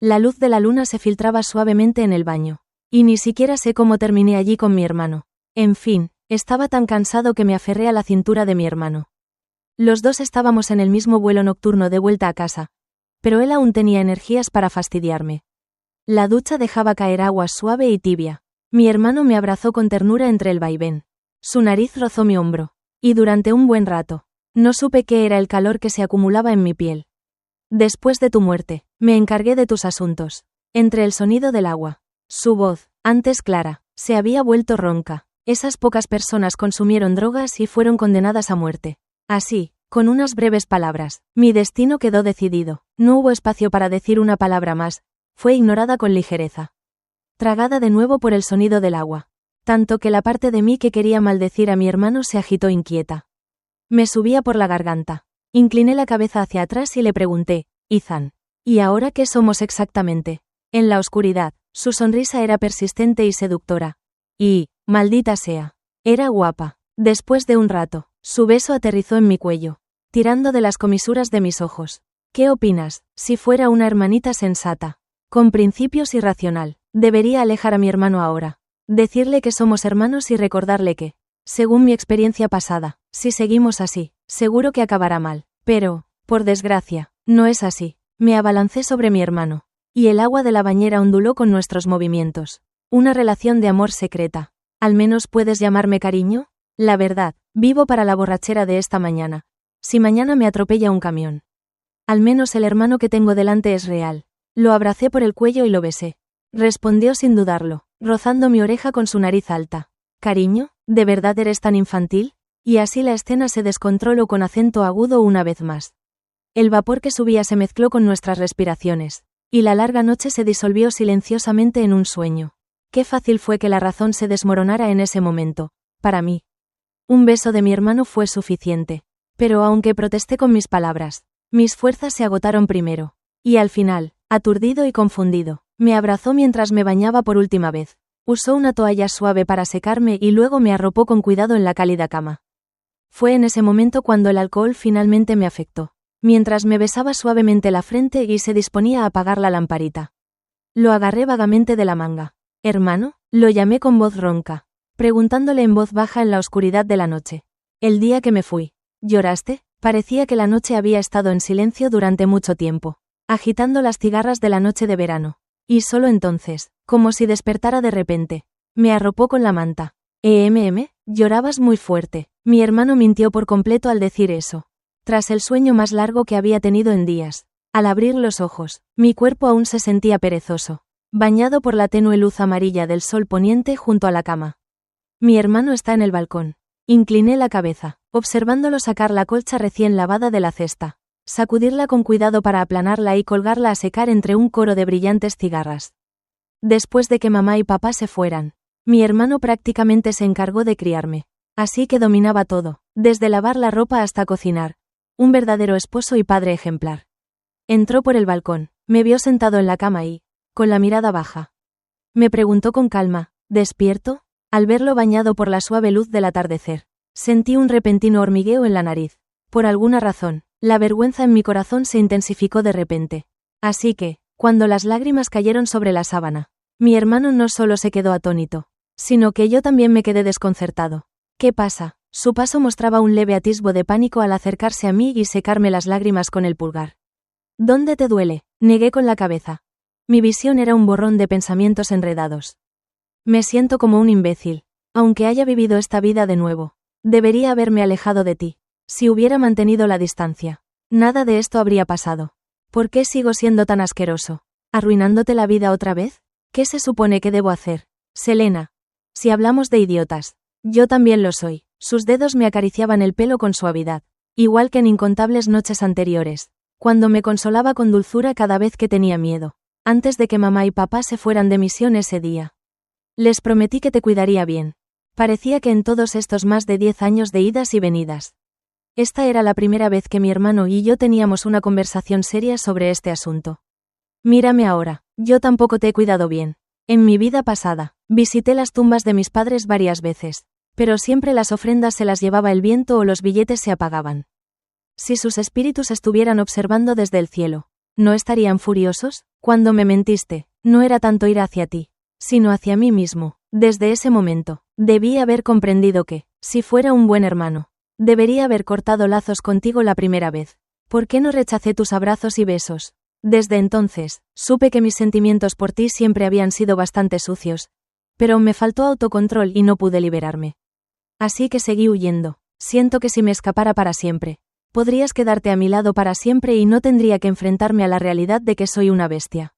La luz de la luna se filtraba suavemente en el baño. Y ni siquiera sé cómo terminé allí con mi hermano. En fin, estaba tan cansado que me aferré a la cintura de mi hermano. Los dos estábamos en el mismo vuelo nocturno de vuelta a casa. Pero él aún tenía energías para fastidiarme. La ducha dejaba caer agua suave y tibia. Mi hermano me abrazó con ternura entre el vaivén. Su nariz rozó mi hombro. Y durante un buen rato, no supe qué era el calor que se acumulaba en mi piel. Después de tu muerte, me encargué de tus asuntos. Entre el sonido del agua, su voz, antes clara, Se había vuelto ronca. Esas pocas personas consumieron drogas y fueron condenadas a muerte. Así, con unas breves palabras, mi destino quedó decidido. No hubo espacio para decir una palabra más. Fue ignorada con ligereza. Tragada de nuevo por el sonido del agua. Tanto que la parte de mí que quería maldecir a mi hermano se agitó inquieta. Me subía por la garganta. Incliné la cabeza hacia atrás y le pregunté, Ethan, ¿y ahora qué somos exactamente? En la oscuridad, su sonrisa era persistente y seductora. Y, maldita sea, era guapa. Después de un rato, su beso aterrizó en mi cuello, tirando de las comisuras de mis ojos. ¿Qué opinas, si fuera una hermanita sensata, con principios y racional? Debería alejar a mi hermano ahora. Decirle que somos hermanos y recordarle que, según mi experiencia pasada, si seguimos así, seguro que acabará mal. Pero, por desgracia, no es así. Me abalancé sobre mi hermano, y el agua de la bañera onduló con nuestros movimientos. Una relación de amor secreta. ¿Al menos puedes llamarme cariño? La verdad, vivo para la borrachera de esta mañana. Si mañana me atropella un camión. Al menos el hermano que tengo delante es real. Lo abracé por el cuello y lo besé. Respondió sin dudarlo, rozando mi oreja con su nariz alta. ¿Cariño? ¿De verdad eres tan infantil? Y así la escena se descontroló con acento agudo una vez más. El vapor que subía se mezcló con nuestras respiraciones, y la larga noche se disolvió silenciosamente en un sueño. Qué fácil fue que la razón se desmoronara en ese momento, para mí. Un beso de mi hermano fue suficiente, pero aunque protesté con mis palabras, mis fuerzas se agotaron primero, y al final, aturdido y confundido, me abrazó mientras me bañaba por última vez. Usó una toalla suave para secarme y luego me arropó con cuidado en la cálida cama. Fue en ese momento cuando el alcohol finalmente me afectó, mientras me besaba suavemente la frente y se disponía a apagar la lamparita. Lo agarré vagamente de la manga. «Hermano», lo llamé con voz ronca, preguntándole en voz baja en la oscuridad de la noche. «El día que me fui, ¿lloraste?» Parecía que la noche había estado en silencio durante mucho tiempo, agitando las cigarras de la noche de verano. Y solo entonces, como si despertara de repente, me arropó con la manta. Llorabas muy fuerte. Mi hermano mintió por completo al decir eso. Tras el sueño más largo que había tenido en días, al abrir los ojos, mi cuerpo aún se sentía perezoso, bañado por la tenue luz amarilla del sol poniente junto a la cama. Mi hermano está en el balcón. Incliné la cabeza, observándolo sacar la colcha recién lavada de la cesta, sacudirla con cuidado para aplanarla y colgarla a secar entre un coro de brillantes cigarras. Después de que mamá y papá se fueran, mi hermano prácticamente se encargó de criarme, así que dominaba todo, desde lavar la ropa hasta cocinar. Un verdadero esposo y padre ejemplar. Entró por el balcón, me vio sentado en la cama y, con la mirada baja, me preguntó con calma, ¿despierto? Al verlo bañado por la suave luz del atardecer, sentí un repentino hormigueo en la nariz. Por alguna razón, la vergüenza en mi corazón se intensificó de repente. Así que, cuando las lágrimas cayeron sobre la sábana, mi hermano no solo se quedó atónito, sino que yo también me quedé desconcertado. ¿Qué pasa? Su paso mostraba un leve atisbo de pánico al acercarse a mí y secarme las lágrimas con el pulgar. ¿Dónde te duele? Negué con la cabeza. Mi visión era un borrón de pensamientos enredados. Me siento como un imbécil, aunque haya vivido esta vida de nuevo. Debería haberme alejado de ti. Si hubiera mantenido la distancia, nada de esto habría pasado. ¿Por qué sigo siendo tan asqueroso? ¿Arruinándote la vida otra vez? ¿Qué se supone que debo hacer? Selena. Si hablamos de idiotas, yo también lo soy. Sus dedos me acariciaban el pelo con suavidad, igual que en incontables noches anteriores, cuando me consolaba con dulzura cada vez que tenía miedo, antes de que mamá y papá se fueran de misión ese día. Les prometí que te cuidaría bien. Parecía que en todos estos más de 10 años de idas y venidas, esta era la primera vez que mi hermano y yo teníamos una conversación seria sobre este asunto. Mírame ahora, yo tampoco te he cuidado bien. En mi vida pasada, visité las tumbas de mis padres varias veces, pero siempre las ofrendas se las llevaba el viento o los billetes se apagaban. Si sus espíritus estuvieran observando desde el cielo, ¿no estarían furiosos? Cuando me mentiste, no era tanto ir hacia ti, sino hacia mí mismo. Desde ese momento, debí haber comprendido que, si fuera un buen hermano, debería haber cortado lazos contigo la primera vez. ¿Por qué no rechacé tus abrazos y besos? Desde entonces, supe que mis sentimientos por ti siempre habían sido bastante sucios, pero me faltó autocontrol y no pude liberarme. Así que seguí huyendo. Siento que si me escapara para siempre, podrías quedarte a mi lado para siempre y no tendría que enfrentarme a la realidad de que soy una bestia.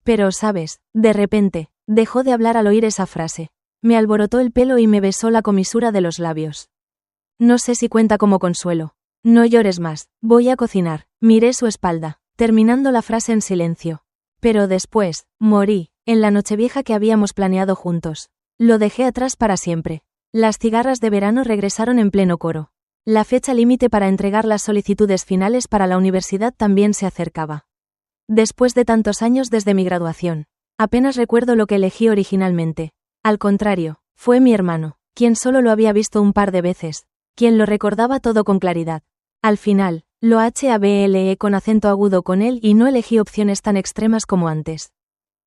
Pero, ¿sabes? De repente, dejó de hablar al oír esa frase. Me alborotó el pelo y me besó la comisura de los labios. No sé si cuenta como consuelo. No llores más, voy a cocinar. Miré su espalda, terminando la frase en silencio. Pero después, morí, en la nochevieja que habíamos planeado juntos. Lo dejé atrás para siempre. Las cigarras de verano regresaron en pleno coro. La fecha límite para entregar las solicitudes finales para la universidad también se acercaba. Después de tantos años desde mi graduación, apenas recuerdo lo que elegí originalmente. Al contrario, fue mi hermano, quien solo lo había visto un par de veces, quien lo recordaba todo con claridad. Al final, lo hablé con acento agudo con él y no elegí opciones tan extremas como antes.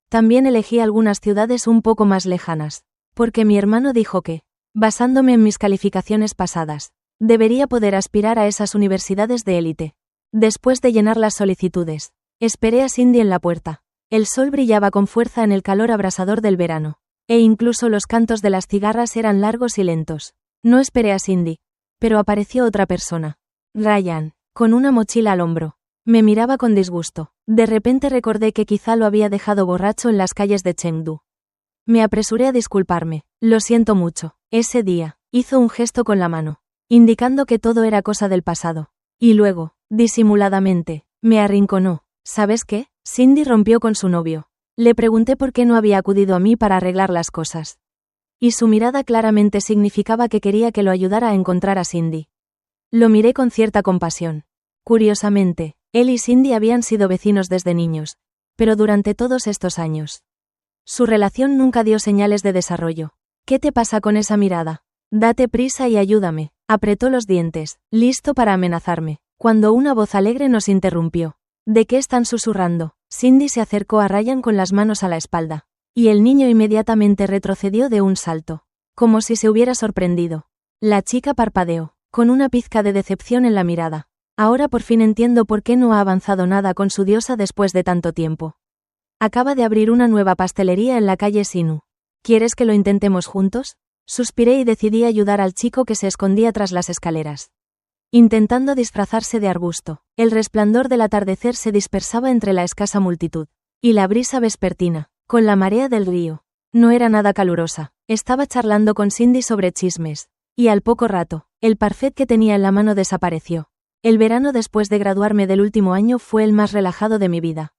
También elegí algunas ciudades un poco más lejanas, porque mi hermano dijo que, basándome en mis calificaciones pasadas, debería poder aspirar a esas universidades de élite. Después de llenar las solicitudes, esperé a Cindy en la puerta. El sol brillaba con fuerza en el calor abrasador del verano, e incluso los cantos de las cigarras eran largos y lentos. No esperé a Cindy, pero apareció otra persona. Ryan, con una mochila al hombro. Me miraba con disgusto. De repente recordé que quizá lo había dejado borracho en las calles de Chengdu. Me apresuré a disculparme. Lo siento mucho. Ese día, hizo un gesto con la mano, indicando que todo era cosa del pasado. Y luego, disimuladamente, me arrinconó. ¿Sabes qué? Cindy rompió con su novio. Le pregunté por qué no había acudido a mí para arreglar las cosas. Y su mirada claramente significaba que quería que lo ayudara a encontrar a Cindy. Lo miré con cierta compasión. Curiosamente, él y Cindy habían sido vecinos desde niños, pero durante todos estos años. Su relación nunca dio señales de desarrollo. ¿Qué te pasa con esa mirada? Date prisa y ayúdame. Apretó los dientes, listo para amenazarme, cuando una voz alegre nos interrumpió. ¿De qué están susurrando? Cindy se acercó a Ryan con las manos a la espalda, y el niño inmediatamente retrocedió de un salto, como si se hubiera sorprendido. La chica parpadeó, con una pizca de decepción en la mirada. Ahora por fin entiendo por qué no ha avanzado nada con su diosa después de tanto tiempo. Acaba de abrir una nueva pastelería en la calle Sinu. ¿Quieres que lo intentemos juntos? Suspiré y decidí ayudar al chico que se escondía tras las escaleras. Intentando disfrazarse de arbusto, el resplandor del atardecer se dispersaba entre la escasa multitud. Y la brisa vespertina, con la marea del río, no era nada calurosa. Estaba charlando con Cindy sobre chismes. Y al poco rato, el parfait que tenía en la mano desapareció. El verano después de graduarme del último año fue el más relajado de mi vida.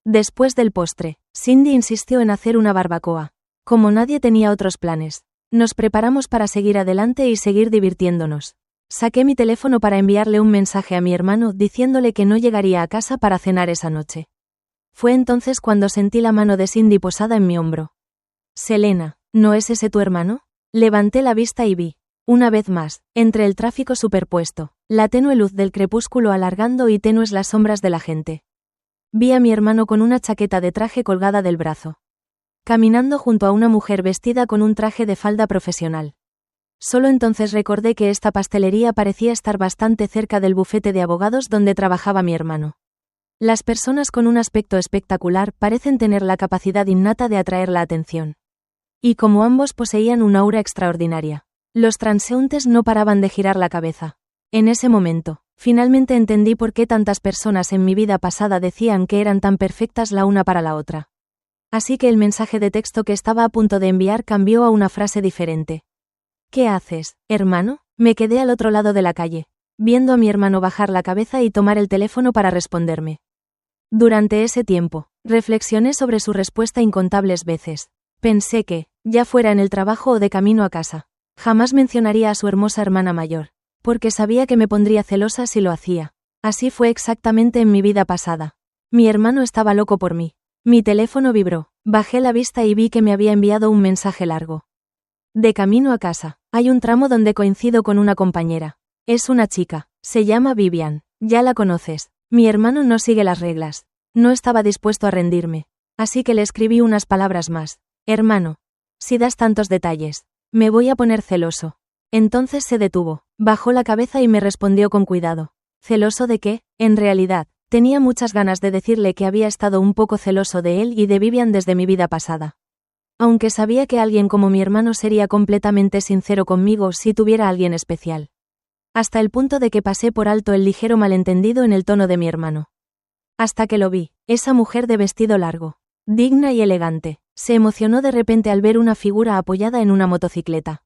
Después del postre, Cindy insistió en hacer una barbacoa. Como nadie tenía otros planes, nos preparamos para seguir adelante y seguir divirtiéndonos. Saqué mi teléfono para enviarle un mensaje a mi hermano diciéndole que no llegaría a casa para cenar esa noche. Fue entonces cuando sentí la mano de Cindy posada en mi hombro. Selena, ¿no es ese tu hermano? Levanté la vista y vi, una vez más, entre el tráfico superpuesto, la tenue luz del crepúsculo alargando y tenues las sombras de la gente. Vi a mi hermano con una chaqueta de traje colgada del brazo, caminando junto a una mujer vestida con un traje de falda profesional. Solo entonces recordé que esta pastelería parecía estar bastante cerca del bufete de abogados donde trabajaba mi hermano. Las personas con un aspecto espectacular parecen tener la capacidad innata de atraer la atención. Y como ambos poseían una aura extraordinaria, los transeúntes no paraban de girar la cabeza. En ese momento, finalmente entendí por qué tantas personas en mi vida pasada decían que eran tan perfectas la una para la otra. Así que el mensaje de texto que estaba a punto de enviar cambió a una frase diferente. ¿Qué haces, hermano? Me quedé al otro lado de la calle, viendo a mi hermano bajar la cabeza y tomar el teléfono para responderme. Durante ese tiempo, reflexioné sobre su respuesta incontables veces. Pensé que, ya fuera en el trabajo o de camino a casa, jamás mencionaría a su hermosa hermana mayor, porque sabía que me pondría celosa si lo hacía. Así fue exactamente en mi vida pasada. Mi hermano estaba loco por mí. Mi teléfono vibró, bajé la vista y vi que me había enviado un mensaje largo. De camino a casa, hay un tramo donde coincido con una compañera. Es una chica, se llama Vivian, ya la conoces. Mi hermano no sigue las reglas. No estaba dispuesto a rendirme, así que le escribí unas palabras más. Hermano, si das tantos detalles, me voy a poner celoso. Entonces se detuvo, bajó la cabeza y me respondió con cuidado. ¿Celoso de qué? En realidad, tenía muchas ganas de decirle que había estado un poco celoso de él y de Vivian desde mi vida pasada. Aunque sabía que alguien como mi hermano sería completamente sincero conmigo si tuviera a alguien especial. Hasta el punto de que pasé por alto el ligero malentendido en el tono de mi hermano. Hasta que lo vi, esa mujer de vestido largo, digna y elegante, Se emocionó de repente al ver una figura apoyada en una motocicleta.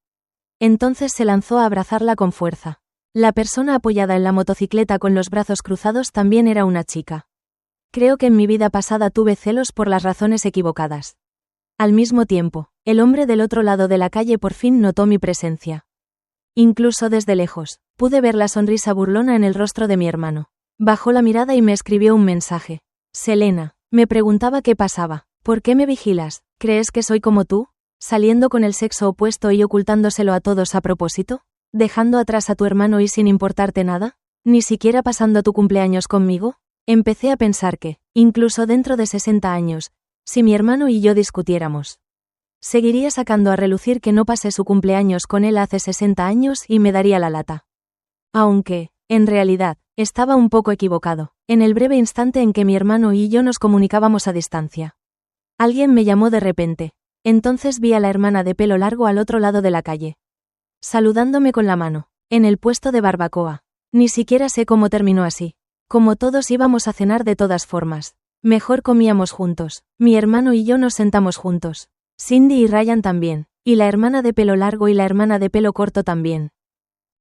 Entonces se lanzó a abrazarla con fuerza. La persona apoyada en la motocicleta con los brazos cruzados también era una chica. Creo que en mi vida pasada tuve celos por las razones equivocadas. Al mismo tiempo, el hombre del otro lado de la calle por fin notó mi presencia. Incluso desde lejos, pude ver la sonrisa burlona en el rostro de mi hermano. Bajó la mirada y me escribió un mensaje. Selena, me preguntaba qué pasaba. ¿Por qué me vigilas? ¿Crees que soy como tú? ¿Saliendo con el sexo opuesto y ocultándoselo a todos a propósito? ¿Dejando atrás a tu hermano y sin importarte nada? ¿Ni siquiera pasando tu cumpleaños conmigo? Empecé a pensar que, incluso dentro de 60 años, si mi hermano y yo discutiéramos, seguiría sacando a relucir que no pasé su cumpleaños con él hace 60 años y me daría la lata. Aunque, en realidad, estaba un poco equivocado, en el breve instante en que mi hermano y yo nos comunicábamos a distancia. Alguien me llamó de repente. Entonces vi a la hermana de pelo largo al otro lado de la calle, saludándome con la mano, en el puesto de barbacoa. Ni siquiera sé cómo terminó así. Como todos íbamos a cenar de todas formas. Mejor comíamos juntos. Mi hermano y yo nos sentamos juntos. Cindy y Ryan también, y la hermana de pelo largo y la hermana de pelo corto también.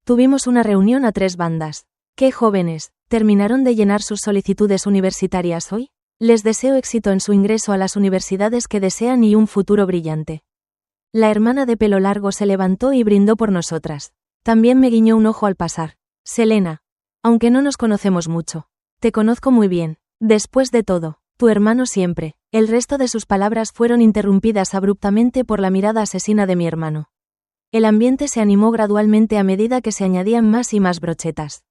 Tuvimos una reunión a 3 bandas. ¡Qué jóvenes! ¿Terminaron de llenar sus solicitudes universitarias hoy? Les deseo éxito en su ingreso a las universidades que desean y un futuro brillante. La hermana de pelo largo se levantó y brindó por nosotras. También me guiñó un ojo al pasar. Selena, aunque no nos conocemos mucho, te conozco muy bien. Después de todo, tu hermano siempre. El resto de sus palabras fueron interrumpidas abruptamente por la mirada asesina de mi hermano. El ambiente se animó gradualmente a medida que se añadían más y más brochetas.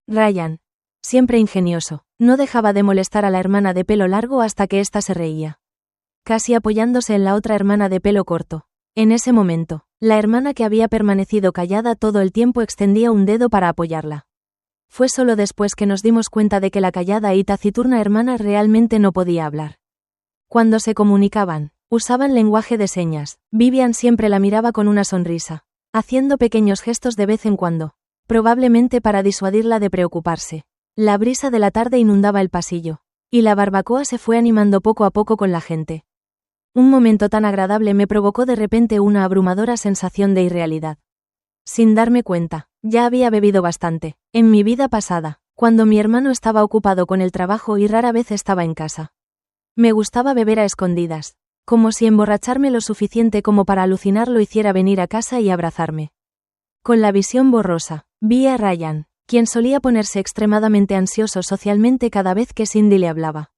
Ryan, siempre ingenioso, no dejaba de molestar a la hermana de pelo largo hasta que ésta se reía, casi apoyándose en la otra hermana de pelo corto. En ese momento, la hermana que había permanecido callada todo el tiempo extendía un dedo para apoyarla. Fue solo después que nos dimos cuenta de que la callada y taciturna hermana realmente no podía hablar. Cuando se comunicaban, usaban lenguaje de señas. Vivian siempre la miraba con una sonrisa, haciendo pequeños gestos de vez en cuando, probablemente para disuadirla de preocuparse. La brisa de la tarde inundaba el pasillo, y la barbacoa se fue animando poco a poco con la gente. Un momento tan agradable me provocó de repente una abrumadora sensación de irrealidad. Sin darme cuenta, ya había bebido bastante. En mi vida pasada, cuando mi hermano estaba ocupado con el trabajo y rara vez estaba en casa. Me gustaba beber a escondidas, como si emborracharme lo suficiente como para alucinar lo hiciera venir a casa y abrazarme. Con la visión borrosa, vi a Ryan, quien solía ponerse extremadamente ansioso socialmente cada vez que Cindy le hablaba.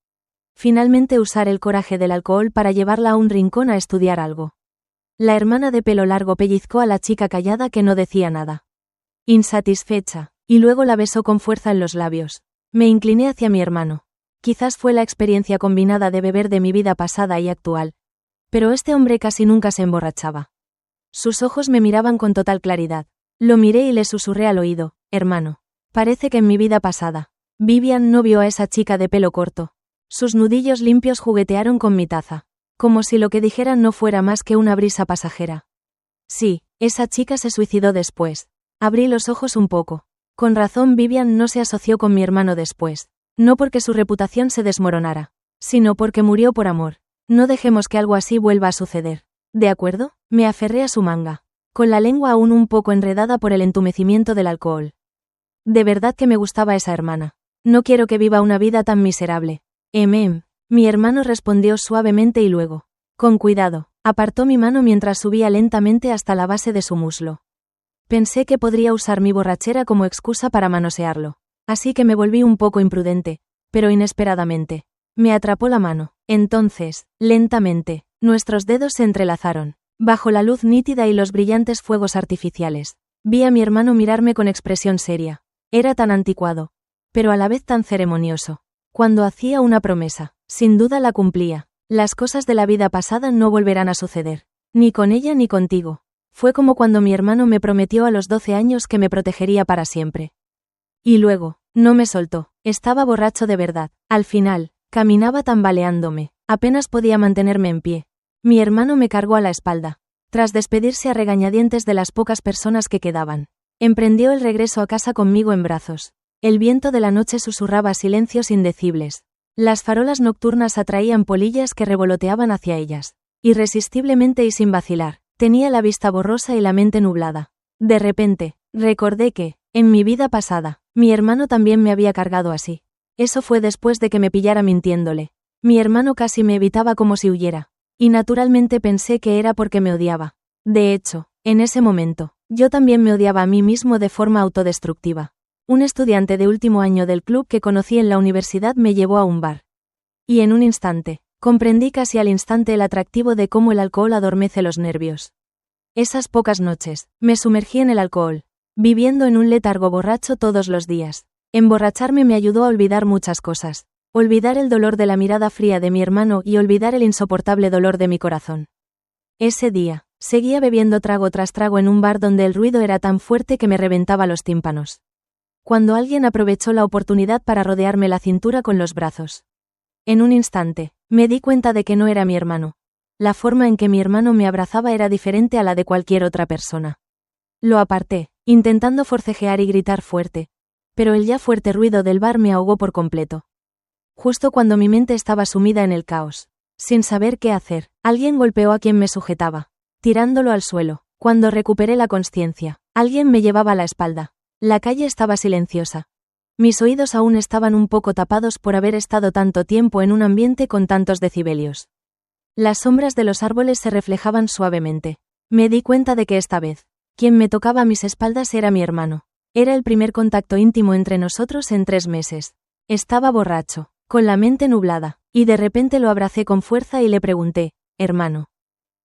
Finalmente usar el coraje del alcohol para llevarla a un rincón a estudiar algo. La hermana de pelo largo pellizcó a la chica callada que no decía nada, insatisfecha, y luego la besó con fuerza en los labios. Me incliné hacia mi hermano. Quizás fue la experiencia combinada de beber de mi vida pasada y actual. Pero este hombre casi nunca se emborrachaba. Sus ojos me miraban con total claridad. Lo miré y le susurré al oído, hermano. Parece que en mi vida pasada, Vivian no vio a esa chica de pelo corto. Sus nudillos limpios juguetearon con mi taza, como si lo que dijeran no fuera más que una brisa pasajera. Sí, esa chica se suicidó después. Abrí los ojos un poco. Con razón Vivian no se asoció con mi hermano después. No porque su reputación se desmoronara, sino porque murió por amor. No dejemos que algo así vuelva a suceder. ¿De acuerdo? Me aferré a su manga, con la lengua aún un poco enredada por el entumecimiento del alcohol. De verdad que me gustaba esa hermana. No quiero que viva una vida tan miserable. Mi hermano respondió suavemente y luego, con cuidado, apartó mi mano mientras subía lentamente hasta la base de su muslo. Pensé que podría usar mi borrachera como excusa para manosearlo. Así que me volví un poco imprudente, pero inesperadamente. Me atrapó la mano. Entonces, lentamente, nuestros dedos se entrelazaron, bajo la luz nítida y los brillantes fuegos artificiales. Vi a mi hermano mirarme con expresión seria. Era tan anticuado, pero a la vez tan ceremonioso. Cuando hacía una promesa, sin duda la cumplía. Las cosas de la vida pasada no volverán a suceder, ni con ella ni contigo. Fue como cuando mi hermano me prometió a los 12 años que me protegería para siempre. Y luego, no me soltó. Estaba borracho de verdad. Al final, caminaba tambaleándome. Apenas podía mantenerme en pie. Mi hermano me cargó a la espalda. Tras despedirse a regañadientes de las pocas personas que quedaban, emprendió el regreso a casa conmigo en brazos. El viento de la noche susurraba silencios indecibles. Las farolas nocturnas atraían polillas que revoloteaban hacia ellas. irresistiblemente y sin vacilar. Tenía la vista borrosa y la mente nublada. De repente, recordé que, en mi vida pasada, mi hermano también me había cargado así. Eso fue después de que me pillara mintiéndole. Mi hermano casi me evitaba como si huyera. Y naturalmente pensé que era porque me odiaba. De hecho, en ese momento, yo también me odiaba a mí mismo de forma autodestructiva. Un estudiante de último año del club que conocí en la universidad me llevó a un bar. Y en un instante, comprendí casi al instante el atractivo de cómo el alcohol adormece los nervios. Esas pocas noches, me sumergí en el alcohol, viviendo en un letargo borracho todos los días. Emborracharme me ayudó a olvidar muchas cosas. Olvidar el dolor de la mirada fría de mi hermano y olvidar el insoportable dolor de mi corazón. Ese día, seguía bebiendo trago tras trago en un bar donde el ruido era tan fuerte que me reventaba los tímpanos. Cuando alguien aprovechó la oportunidad para rodearme la cintura con los brazos. En un instante, me di cuenta de que no era mi hermano. La forma en que mi hermano me abrazaba era diferente a la de cualquier otra persona. Lo aparté, intentando forcejear y gritar fuerte. Pero el ya fuerte ruido del bar me ahogó por completo. Justo cuando mi mente estaba sumida en el caos. Sin saber qué hacer, alguien golpeó a quien me sujetaba, tirándolo al suelo. Cuando recuperé la consciencia, alguien me llevaba a la espalda. La calle estaba silenciosa. Mis oídos aún estaban un poco tapados por haber estado tanto tiempo en un ambiente con tantos decibelios. Las sombras de los árboles se reflejaban suavemente. Me di cuenta de que esta vez, quien me tocaba a mis espaldas era mi hermano. Era el primer contacto íntimo entre nosotros en 3 meses. Estaba borracho, con la mente nublada, y de repente lo abracé con fuerza y le pregunté, hermano,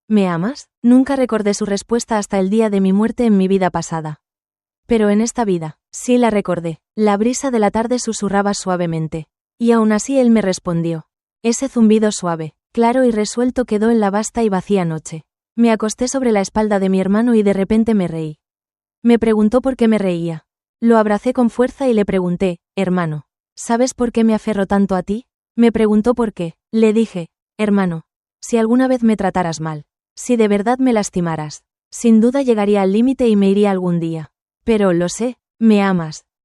¿me amas? Nunca recordé su respuesta hasta el día de mi muerte en mi vida pasada. Pero en esta vida, sí la recordé. La brisa de la tarde susurraba suavemente. Y aún así él me respondió. Ese zumbido suave, claro y resuelto quedó en la vasta y vacía noche. Me acosté sobre la espalda de mi hermano y de repente me reí. Me preguntó por qué me reía. Lo abracé con fuerza y le pregunté, hermano, ¿sabes por qué me aferro tanto a ti? Me preguntó por qué. Le dije, hermano, si alguna vez me trataras mal, si de verdad me lastimaras, sin duda llegaría al límite y me iría algún día. Pero lo sé, me amas,